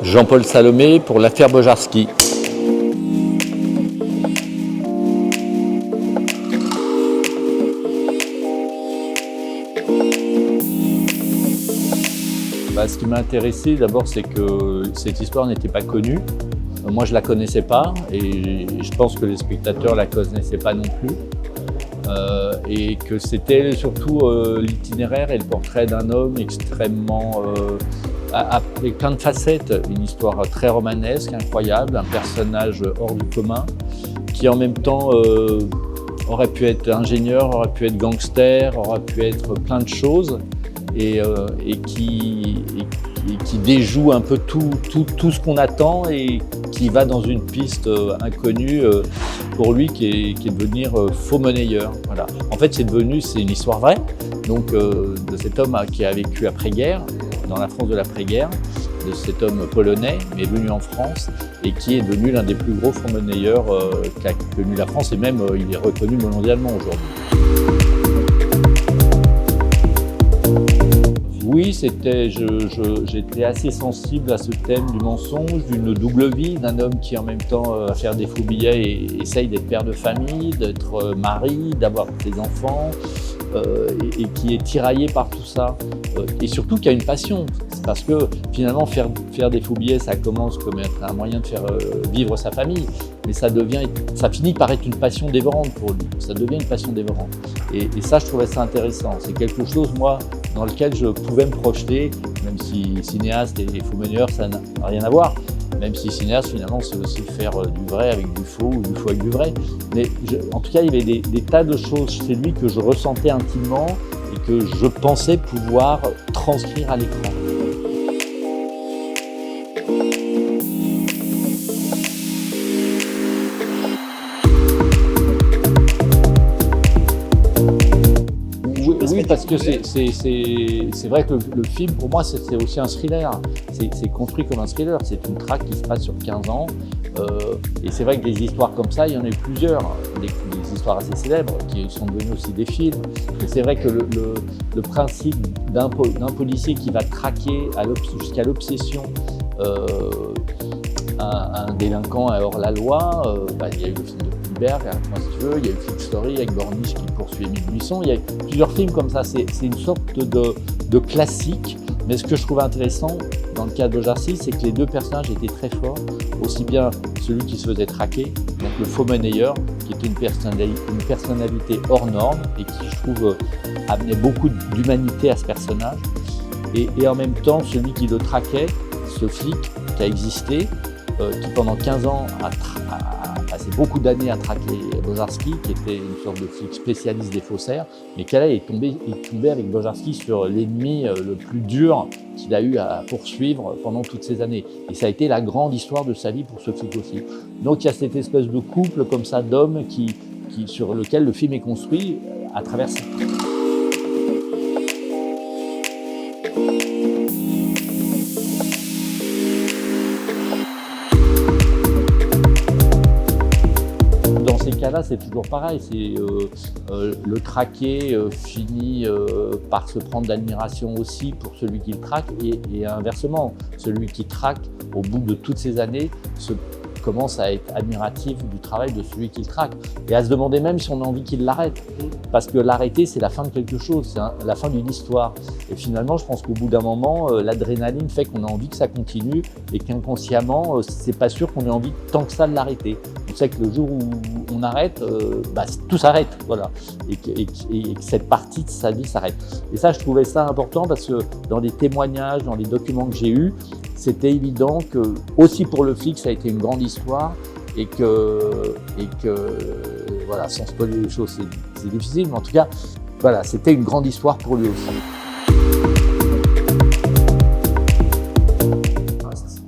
Jean-Paul Salomé pour l'affaire Bojarski. Ce qui m'a intéressé d'abord, c'est que cette histoire n'était pas connue. Moi, je ne la connaissais pas et je pense que les spectateurs ne la connaissaient pas non plus. Et que c'était surtout l'itinéraire et le portrait d'un homme extrêmement avec plein de facettes, une histoire très romanesque, incroyable, un personnage hors du commun qui en même temps aurait pu être ingénieur, aurait pu être gangster, aurait pu être plein de choses et qui déjoue un peu tout ce qu'on attend et qui va dans une piste inconnue pour lui qui est de devenir faux monnayeur. Voilà. En fait, c'est une histoire vraie, donc de cet homme qui a vécu après-guerre, dans la France de l'après-guerre, de cet homme polonais, mais venu en France et qui est devenu l'un des plus gros faux monnayeurs qu'a connu la France, et même il est reconnu mondialement aujourd'hui. Oui, j'étais assez sensible à ce thème du mensonge, d'une double vie, d'un homme qui en même temps va faire des faux billets et essaye d'être père de famille, d'être mari, d'avoir des enfants, et qui est tiraillé par tout ça. Et surtout qui a une passion, parce que finalement faire des faux billets, ça commence comme un moyen de faire vivre sa famille, mais ça finit par être une passion dévorante pour lui, ça devient une passion dévorante. Et ça, je trouvais ça intéressant, c'est quelque chose, moi, dans lequel je pouvais me projeter, même si cinéaste et faux monnayeur, ça n'a rien à voir. Même si cinéaste, finalement, c'est aussi faire du vrai avec du faux ou du faux avec du vrai. Mais en tout cas, il y avait des tas de choses chez lui que je ressentais intimement et que je pensais pouvoir transcrire à l'écran. Oui, parce que c'est vrai que le film, pour moi, c'est aussi un thriller. C'est construit comme un thriller. C'est une traque qui se passe sur 15 ans. Et c'est vrai que des histoires comme ça, il y en a eu plusieurs. Des histoires assez célèbres qui sont devenues aussi des films. Et c'est vrai que le principe d'un policier qui va traquer jusqu'à l'obsession un délinquant hors la loi, il y a eu le film de Spielberg, moi si tu veux, il y a eu Flick Story avec Borniche qui poursuit Émile Buisson, il y a eu plusieurs films comme ça, c'est une sorte de classique. Mais ce que je trouvais intéressant dans le cas de Bojarski, c'est que les deux personnages étaient très forts, aussi bien celui qui se faisait traquer, donc le faux monnayeur, qui était une personnalité hors norme et qui, je trouve, amenait beaucoup d'humanité à ce personnage, et en même temps celui qui le traquait, ce flic qui a existé, qui pendant 15 ans a passé beaucoup d'années à traquer Bojarski, qui était une sorte de flic spécialiste des faussaires, mais qu'elle est tombé avec Bojarski sur l'ennemi le plus dur qu'il a eu à poursuivre pendant toutes ces années. Et ça a été la grande histoire de sa vie pour ce flic aussi. Donc il y a cette espèce de couple comme ça d'hommes sur lequel le film est construit à travers ça. Dans ces cas-là, c'est toujours pareil. Le traqué finit par se prendre d'admiration aussi pour celui qui le traque et inversement, celui qui traque, au bout de toutes ces années, commence à être admiratif du travail de celui qui le traque et à se demander même si on a envie qu'il l'arrête. Parce que l'arrêter, c'est la fin de quelque chose, c'est la fin d'une histoire. Et finalement, je pense qu'au bout d'un moment, l'adrénaline fait qu'on a envie que ça continue et qu'inconsciemment, c'est pas sûr qu'on ait envie tant que ça de l'arrêter. On sait que le jour où on arrête, tout s'arrête, voilà. Et que cette partie de sa vie s'arrête. Et ça, je trouvais ça important parce que dans les témoignages, dans les documents que j'ai eus, c'était évident que, aussi pour le flic, ça a été une grande histoire et que voilà, sans spoiler les choses, c'est difficile, mais en tout cas, voilà, c'était une grande histoire pour lui aussi.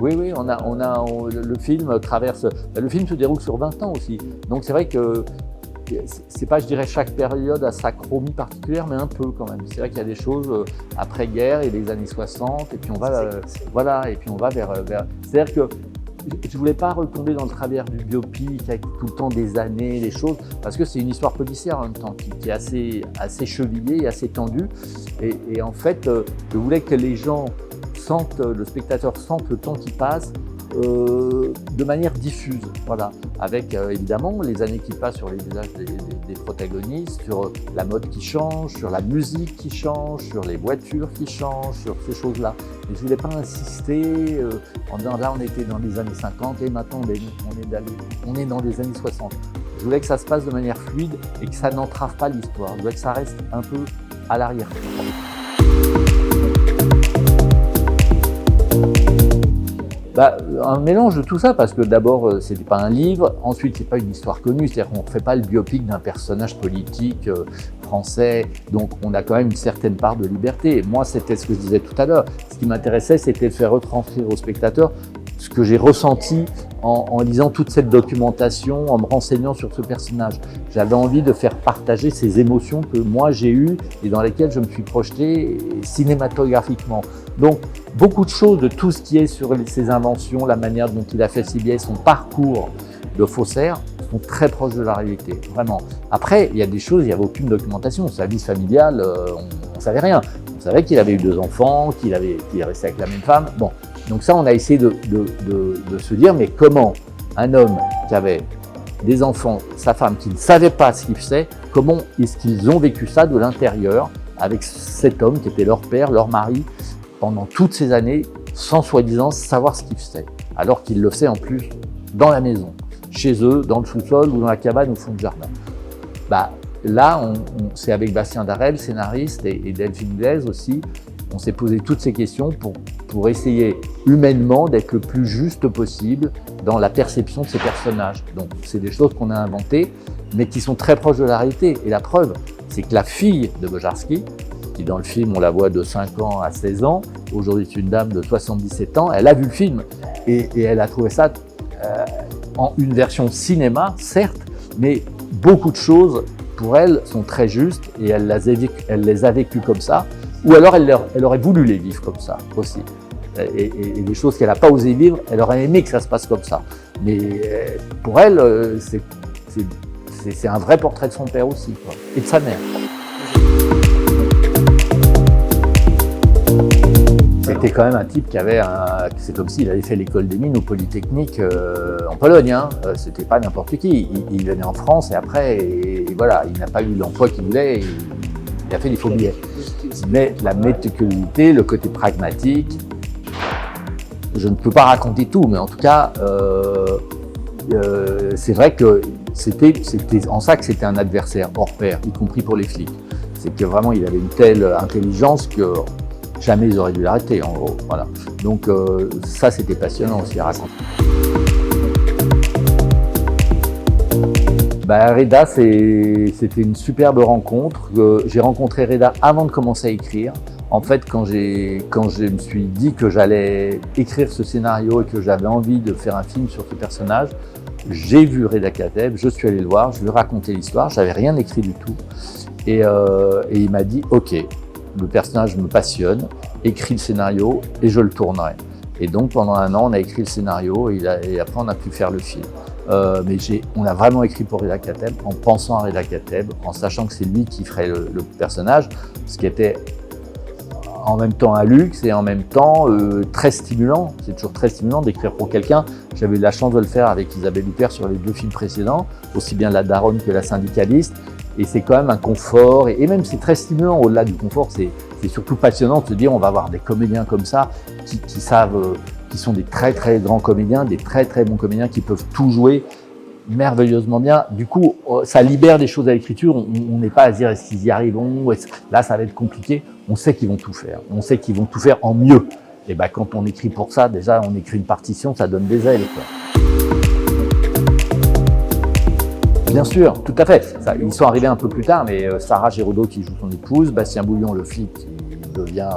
Oui, le film traverse. Le film se déroule sur 20 ans aussi. Donc c'est vrai que c'est pas, je dirais, chaque période a sa chromie particulière, mais un peu quand même. C'est vrai qu'il y a des choses après-guerre et les années 60, et puis on va, voilà, et puis on va vers. C'est-à-dire que je voulais pas retomber dans le travers du biopic avec tout le temps des années, les choses, parce que c'est une histoire policière en même temps qui est assez chevillée et assez tendue. Et en fait, je voulais que les gens le spectateur sente le temps qui passe de manière diffuse, voilà, avec évidemment les années qui passent sur les visages des protagonistes, sur la mode qui change, sur la musique qui change, sur les voitures qui changent, sur ces choses-là. Et je voulais pas insister en disant là on était dans les années 50 et maintenant on est dans les années 60. Je voulais que ça se passe de manière fluide et que ça n'entrave pas l'histoire. Je voulais que ça reste un peu à l'arrière-plan. Un mélange de tout ça, parce que d'abord, c'était pas un livre, ensuite, c'est pas une histoire connue, c'est-à-dire qu'on ne fait pas le biopic d'un personnage politique français, donc on a quand même une certaine part de liberté. Moi, c'était ce que je disais tout à l'heure, ce qui m'intéressait, c'était de faire retranscrire au spectateur ce que j'ai ressenti en lisant toute cette documentation, en me renseignant sur ce personnage. J'avais envie de faire partager ces émotions que moi j'ai eues et dans lesquelles je me suis projeté cinématographiquement. Donc, beaucoup de choses, de tout ce qui est sur ses inventions, la manière dont il a fait ses biais, son parcours de faussaire, sont très proches de la réalité, vraiment. Après, il y a des choses, il n'y avait aucune documentation. Sa vie familiale, on ne savait rien. On savait qu'il avait eu 2 enfants, qu'il est resté avec la même femme. Bon, donc ça, on a essayé de se dire, mais comment un homme qui avait des enfants, sa femme, qui ne savait pas ce qu'il faisait, comment est-ce qu'ils ont vécu ça de l'intérieur avec cet homme qui était leur père, leur mari, pendant toutes ces années, sans soi-disant savoir ce qu'ils faisaient, alors qu'ils le faisaient en plus dans la maison, chez eux, dans le sous-sol ou dans la cabane au fond du jardin. Là, c'est avec Bastien Darel, scénariste, et Delphine Blaise aussi, on s'est posé toutes ces questions pour essayer humainement d'être le plus juste possible dans la perception de ces personnages. Donc, c'est des choses qu'on a inventées, mais qui sont très proches de la réalité. Et la preuve, c'est que la fille de Bojarski, qui dans le film, on la voit de 5 ans à 16 ans, aujourd'hui c'est une dame de 77 ans, elle a vu le film et elle a trouvé ça en une version cinéma, certes, mais beaucoup de choses pour elle sont très justes et elle les a vécues comme ça, ou alors elle aurait voulu les vivre comme ça aussi. Et des choses qu'elle n'a pas osé vivre, elle aurait aimé que ça se passe comme ça. Mais pour elle, c'est un vrai portrait de son père aussi, quoi, et de sa mère. C'était quand même un type qui avait c'est comme s'il avait fait l'école des mines ou Polytechnique en Pologne, hein. C'était pas n'importe qui. Il venait en France et après, et voilà, il n'a pas eu l'emploi qu'il voulait, il a fait des faux billets. Mais la méticulosité, le côté pragmatique, je ne peux pas raconter tout, mais en tout cas, c'est vrai que c'était en ça que c'était un adversaire hors pair, y compris pour les flics. C'est que vraiment, il avait une telle intelligence que jamais ils auraient dû l'arrêter, en gros. Voilà. Donc ça, c'était passionnant aussi à raconter. Reda, c'était une superbe rencontre. J'ai rencontré Reda avant de commencer à écrire. En fait, quand je me suis dit que j'allais écrire ce scénario et que j'avais envie de faire un film sur ce personnage, j'ai vu Reda Kateb, je suis allé le voir, je lui ai raconté l'histoire, j'avais rien écrit du tout. Et il m'a dit « Ok, le personnage me passionne, écris le scénario et je le tournerai ». Et donc pendant 1 an, on a écrit le scénario et après on a pu faire le film. Mais on a vraiment écrit pour Reda Kateb, en pensant à Reda Kateb, en sachant que c'est lui qui ferait le personnage, ce qui était en même temps un luxe et en même temps très stimulant. C'est toujours très stimulant d'écrire pour quelqu'un. J'avais eu la chance de le faire avec Isabelle Huppert sur les 2 films précédents, aussi bien La Daronne que La Syndicaliste. Et c'est quand même un confort, et même c'est très stimulant. Au-delà du confort, c'est surtout passionnant de se dire on va avoir des comédiens comme ça qui savent, qui sont des très très grands comédiens, des très très bons comédiens qui peuvent tout jouer merveilleusement bien. Du coup, ça libère des choses à l'écriture. On n'est pas à se dire est-ce qu'ils y arriveront, là ça va être compliqué. On sait qu'ils vont tout faire. On sait qu'ils vont tout faire en mieux. Et quand on écrit pour ça, déjà on écrit une partition, ça donne des ailes, quoi. Bien sûr, tout à fait. Ils sont arrivés un peu plus tard, mais Sarah Géraudot qui joue son épouse, Bastien Bouillon, le flic, qui devient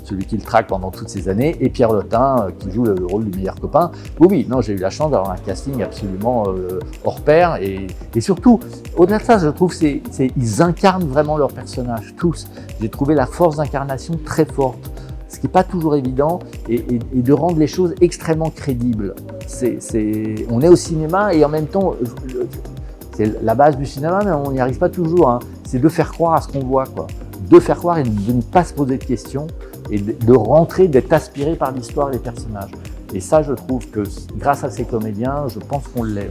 celui qui le traque pendant toutes ces années, et Pierre Lotin qui joue le rôle du meilleur copain. Oui, non, j'ai eu la chance d'avoir un casting absolument hors pair, et surtout, au-delà de ça, je trouve ils incarnent vraiment leur personnage, tous. J'ai trouvé la force d'incarnation très forte, ce qui n'est pas toujours évident, et de rendre les choses extrêmement crédibles. On est au cinéma, et en même temps, c'est la base du cinéma, mais on n'y arrive pas toujours, hein. C'est de faire croire à ce qu'on voit, quoi. De faire croire et de ne pas se poser de questions. et de rentrer, d'être aspiré par l'histoire et les personnages. Et ça, je trouve que grâce à ces comédiens, je pense qu'on l'est. Ouais.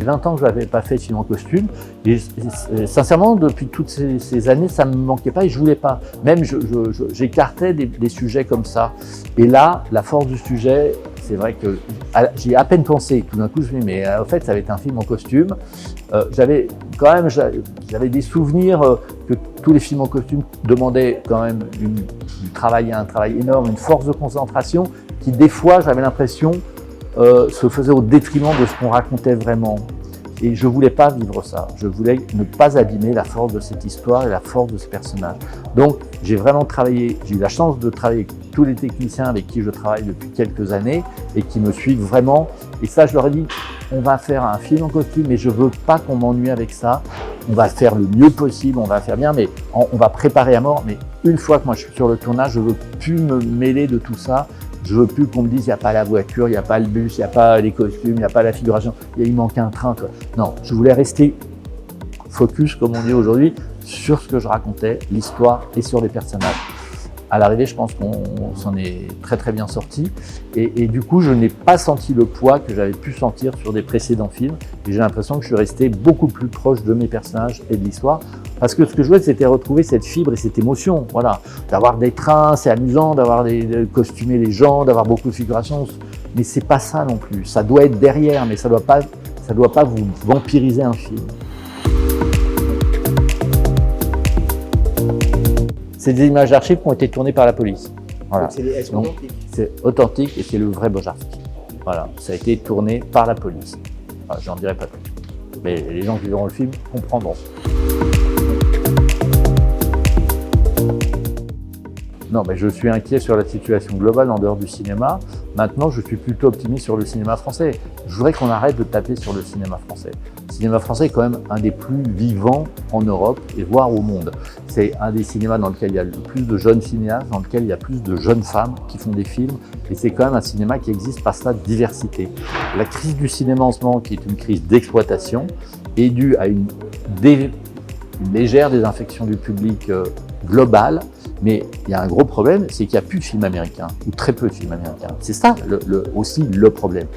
20 ans que je n'avais pas fait de film en costume, et sincèrement, depuis toutes ces années, ça ne me manquait pas et je ne voulais pas. Même, j'écartais des sujets comme ça. Et là, la force du sujet, c'est vrai que j'y ai à peine pensé. Tout d'un coup, je me dis, mais en fait, ça va être un film en costume. J'avais des souvenirs que tous les films en costume demandaient quand même un travail énorme, une force de concentration qui, des fois, j'avais l'impression, se faisait au détriment de ce qu'on racontait vraiment. Et je ne voulais pas vivre ça. Je voulais ne pas abîmer la force de cette histoire et la force de ce personnage. Donc, j'ai vraiment travaillé, j'ai eu la chance de travailler avec tous les techniciens avec qui je travaille depuis quelques années et qui me suivent vraiment. Et ça, je leur ai dit, on va faire un film en costume, mais je ne veux pas qu'on m'ennuie avec ça. On va faire le mieux possible, on va faire bien, mais on va préparer à mort. Mais une fois que moi je suis sur le tournage, je ne veux plus me mêler de tout ça. Je veux plus qu'on me dise il n'y a pas la voiture, il n'y a pas le bus, il n'y a pas les costumes, il n'y a pas la figuration, il manque un train. Quoi. Non, je voulais rester focus, comme on dit aujourd'hui, sur ce que je racontais, l'histoire et sur les personnages. À l'arrivée, je pense qu'on s'en est très très bien sorti. Et du coup, je n'ai pas senti le poids que j'avais pu sentir sur des précédents films. Et j'ai l'impression que je suis resté beaucoup plus proche de mes personnages et de l'histoire. Parce que ce que je voulais, c'était retrouver cette fibre et cette émotion. Voilà, d'avoir des trains, c'est amusant, de costumer les gens, d'avoir beaucoup de figurations. Mais c'est pas ça non plus. Ça doit être derrière, mais ça doit pas vous vampiriser un film. C'est des images d'archives qui ont été tournées par la police. Voilà. Elles sont authentiques. C'est authentique et c'est le vrai Bojarsky. Voilà, ça a été tourné par la police. Enfin, j'en dirai pas plus. Mais les gens qui verront le film comprendront. Non, mais je suis inquiet sur la situation globale en dehors du cinéma. Maintenant, je suis plutôt optimiste sur le cinéma français. Je voudrais qu'on arrête de taper sur le cinéma français. Le cinéma français est quand même un des plus vivants en Europe et voire au monde. C'est un des cinémas dans lequel il y a le plus de jeunes cinéastes, dans lequel il y a plus de jeunes femmes qui font des films. Et c'est quand même un cinéma qui existe par sa diversité. La crise du cinéma en ce moment, qui est une crise d'exploitation, est due à une légère désinfection du public globale. Mais il y a un gros problème, c'est qu'il n'y a plus de films américains, ou très peu de films américains. C'est ça aussi le problème.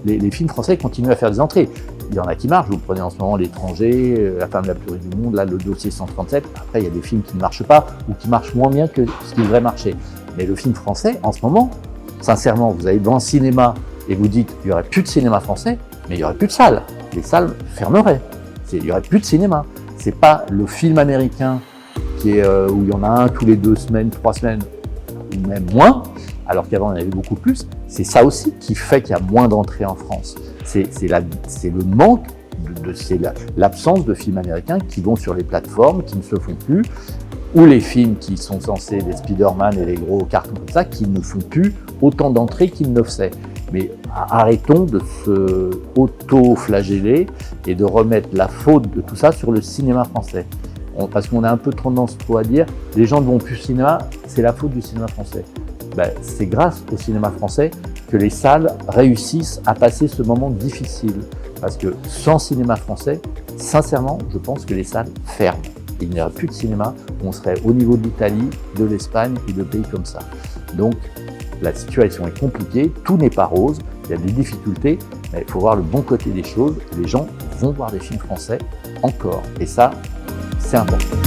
Les films français continuent à faire des entrées. Il y en a qui marchent, vous prenez en ce moment L'étranger, La femme la plus riche du monde, là le dossier 137. Après, il y a des films qui ne marchent pas, ou qui marchent moins bien que ce qui devrait marcher. Mais le film français, en ce moment, sincèrement, vous allez dans le cinéma et vous dites qu'il n'y aurait plus de cinéma français, mais il n'y aurait plus de salles. Les salles fermeraient. Il n'y aurait plus de cinéma. C'est pas le film américain où il y en a un tous les 2 semaines, 3 semaines, ou même moins, alors qu'avant il y en avait beaucoup plus. C'est ça aussi qui fait qu'il y a moins d'entrées en France. C'est le manque, c'est l'absence de films américains qui vont sur les plateformes, qui ne se font plus, ou les films qui sont censés, les Spider-Man et les gros cartons comme ça, qui ne font plus autant d'entrées qu'ils ne faisaient. Mais arrêtons de se auto-flageller et de remettre la faute de tout ça sur le cinéma français. Parce qu'on a un peu tendance à dire les gens ne vont plus au cinéma, c'est la faute du cinéma français. Ben, c'est grâce au cinéma français que les salles réussissent à passer ce moment difficile. Parce que sans cinéma français, sincèrement, je pense que les salles ferment. Il n'y aurait plus de cinéma, on serait au niveau de l'Italie, de l'Espagne et de pays comme ça. Donc la situation est compliquée, tout n'est pas rose, il y a des difficultés, mais il faut voir le bon côté des choses. Les gens vont voir des films français encore. Et ça, c'est important.